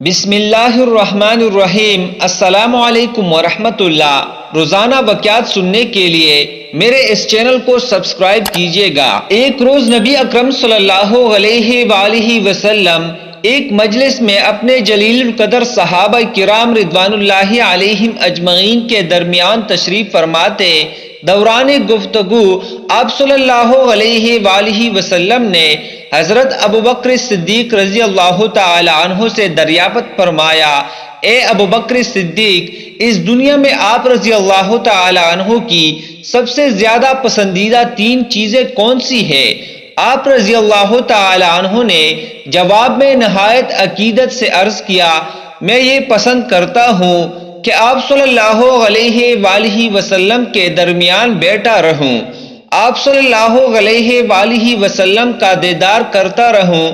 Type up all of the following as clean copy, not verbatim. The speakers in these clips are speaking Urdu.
بسم اللہ الرحمن الرحیم۔ السلام علیکم ورحمۃ اللہ۔ روزانہ واقعات سننے کے لیے میرے اس چینل کو سبسکرائب کیجیے گا۔ ایک روز نبی اکرم صلی اللہ علیہ وآلہ وسلم ایک مجلس میں اپنے جلیل القدر صحابہ کرام رضوان اللہ علیہم اجمعین کے درمیان تشریف فرماتے دوران گفتگو آپ صلی اللہ علیہ وآلہ وسلم نے حضرت ابوبکر صدیق رضی اللہ تعالی عنہ سے دریافت فرمایا، اے ابوبکر صدیق، اس دنیا میں آپ رضی اللہ تعالی عنہ کی سب سے زیادہ پسندیدہ تین چیزیں کون سی ہیں؟ آپ رضی اللہ تعالی عنہ نے جواب میں نہایت عقیدت سے عرض کیا، میں یہ پسند کرتا ہوں کہ آپ صلی اللہ علیہ وآلہ وسلم کے درمیان بیٹھا رہوں، آپ صلی اللہ علیہ وآلہ وسلم کا دیدار کرتا رہوں،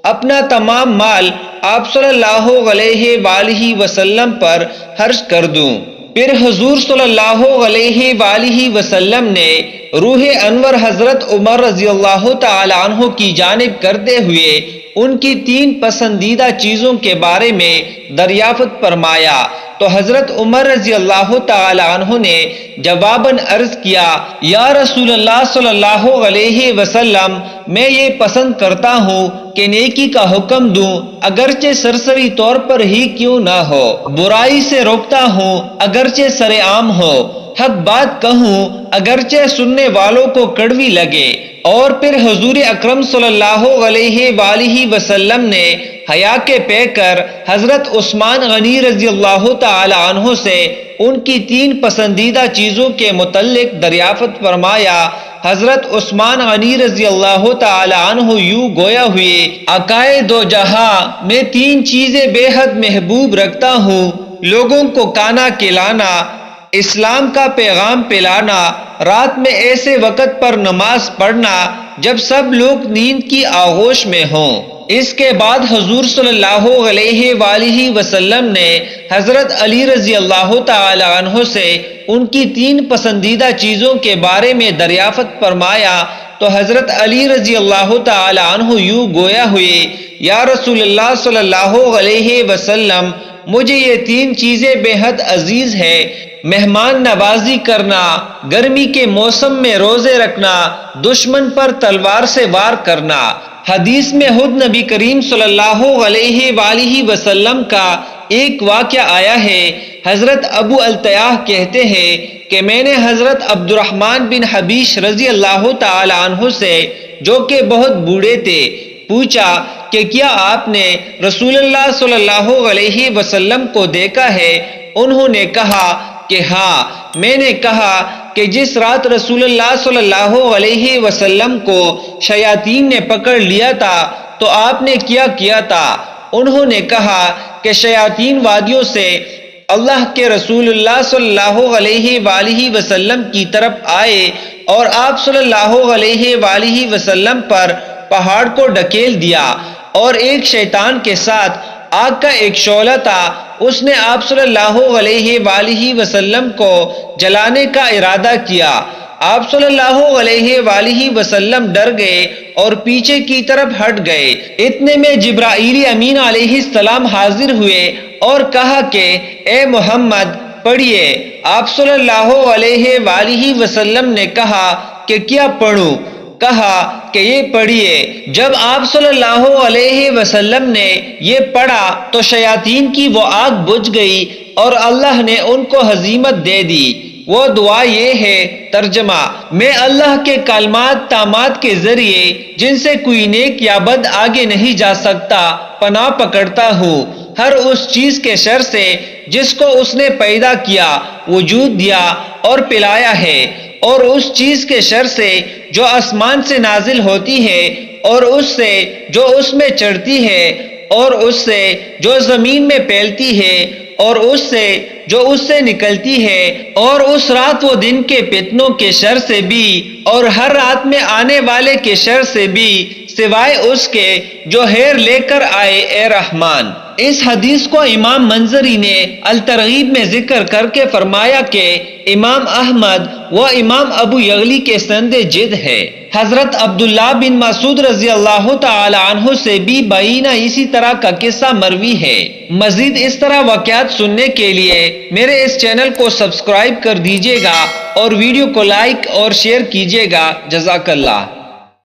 اپنا تمام مال آپ صلی اللہ علیہ وآلہ وسلم پر خرچ کر دوں۔ پھر حضور صلی اللہ علیہ وآلہ وسلم نے روح انور حضرت عمر رضی اللہ تعالی عنہ کی جانب کرتے ہوئے ان کی تین پسندیدہ چیزوں کے بارے میں دریافت فرمایا، تو حضرت عمر رضی اللہ تعالی عنہ نے جواباً عرض کیا، یا رسول اللہ صلی اللہ علیہ وسلم، میں یہ پسند کرتا ہوں کہ نیکی کا حکم دوں اگرچہ سرسری طور پر ہی کیوں نہ ہو، برائی سے روکتا ہوں اگرچہ سر عام ہو، حق بات کہوں اگرچہ سننے والوں کو کڑوی لگے۔ اور پھر حضور اکرم صلی اللہ علیہ وآلہ وسلم نے حیا کے پیکر حضرت عثمان غنی رضی اللہ تعالی عنہ سے ان کی تین پسندیدہ چیزوں کے متعلق دریافت فرمایا۔ حضرت عثمان غنی رضی اللہ تعالی عنہ یوں گویا ہوئے، آقائے دو جہاں، میں تین چیزیں بے حد محبوب رکھتا ہوں، لوگوں کو کھانا کھلانا، اسلام کا پیغام پلانا، رات میں ایسے وقت پر نماز پڑھنا جب سب لوگ نیند کی آغوش میں ہوں۔ اس کے بعد حضور صلی اللہ علیہ وآلہ وسلم نے حضرت علی رضی اللہ تعالی عنہ سے ان کی تین پسندیدہ چیزوں کے بارے میں دریافت فرمایا، تو حضرت علی رضی اللہ تعالی عنہ یوں گویا ہوئے، یا رسول اللہ صلی اللہ علیہ وسلم، مجھے یہ تین چیزیں بے حد عزیز ہیں، مہمان نوازی کرنا، گرمی کے موسم میں روزے رکھنا، دشمن پر تلوار سے وار کرنا۔ حدیث میں خود نبی کریم صلی اللہ علیہ وآلہ وسلم کا ایک واقعہ آیا ہے۔ حضرت ابو التیاح کہتے ہیں کہ میں نے حضرت عبد الرحمن بن حبیش رضی اللہ تعالی عنہ سے، جو کہ بہت بوڑھے تھے، پوچھا کہ کیا آپ نے رسول اللہ صلی اللہ علیہ وسلم کو دیکھا ہے؟ انہوں نے کہا کہ ہاں۔ میں نے کہا کہ جس رات رسول اللہ صلی اللہ علیہ وسلم کو شیاطین نے پکڑ لیا تھا تو آپ نے کیا کیا تھا؟ انہوں نے کہا کہ شیاطین وادیوں سے اللہ کے رسول اللہ صلی اللہ علیہ وآلہ وسلم کی طرف آئے اور آپ صلی اللہ علیہ وآلہ وسلم پر پہاڑ کو ڈھکیل دیا، اور ایک شیطان کے ساتھ آگ کا ایک شعلہ تھا، اس نے آپ صلی اللہ علیہ وآلہ وسلم کو جلانے کا ارادہ کیا۔ آپ صلی اللہ علیہ وآلہ وسلم ڈر گئے اور پیچھے کی طرف ہٹ گئے۔ اتنے میں جبرائیل امین علیہ السلام حاضر ہوئے اور کہا کہ اے محمد پڑھیے۔ آپ صلی اللہ علیہ وآلہ وسلم نے کہا کہ کیا پڑھوں؟ کہا کہ یہ پڑھیے۔ جب آپ صلی اللہ علیہ وسلم نے یہ پڑھا تو شیاطین کی وہ آگ بجھ گئی اور اللہ نے ان کو ہزیمت دے دی۔ وہ دعا یہ ہے، ترجمہ: میں اللہ کے کلمات تامات کے ذریعے جن سے کوئی نیک یا بد آگے نہیں جا سکتا پناہ پکڑتا ہوں، ہر اس چیز کے شر سے جس کو اس نے پیدا کیا، وجود دیا اور پلایا ہے، اور اس چیز کے شر سے جو آسمان سے نازل ہوتی ہے، اور اس سے جو اس میں چڑھتی ہے، اور اس سے جو زمین میں پھیلتی ہے، اور اس سے جو اس سے نکلتی ہے، اور اس رات و دن کے فتنوں کے شر سے بھی، اور ہر رات میں آنے والے کے شر سے بھی، سوائے اس کے جو خیر لے کر آئے اے رحمان۔ اس حدیث کو امام منظری نے الترغیب میں ذکر کر کے فرمایا کہ امام احمد و امام ابو یغلی کے سند جد ہے۔ حضرت عبداللہ بن مسعود رضی اللہ تعالی عنہ سے بھی بعینہ اسی طرح کا قصہ مروی ہے۔ مزید اس طرح واقعات سننے کے لیے میرے اس چینل کو سبسکرائب کر دیجیے گا اور ویڈیو کو لائک اور شیئر کیجیے گا۔ جزاک اللہ۔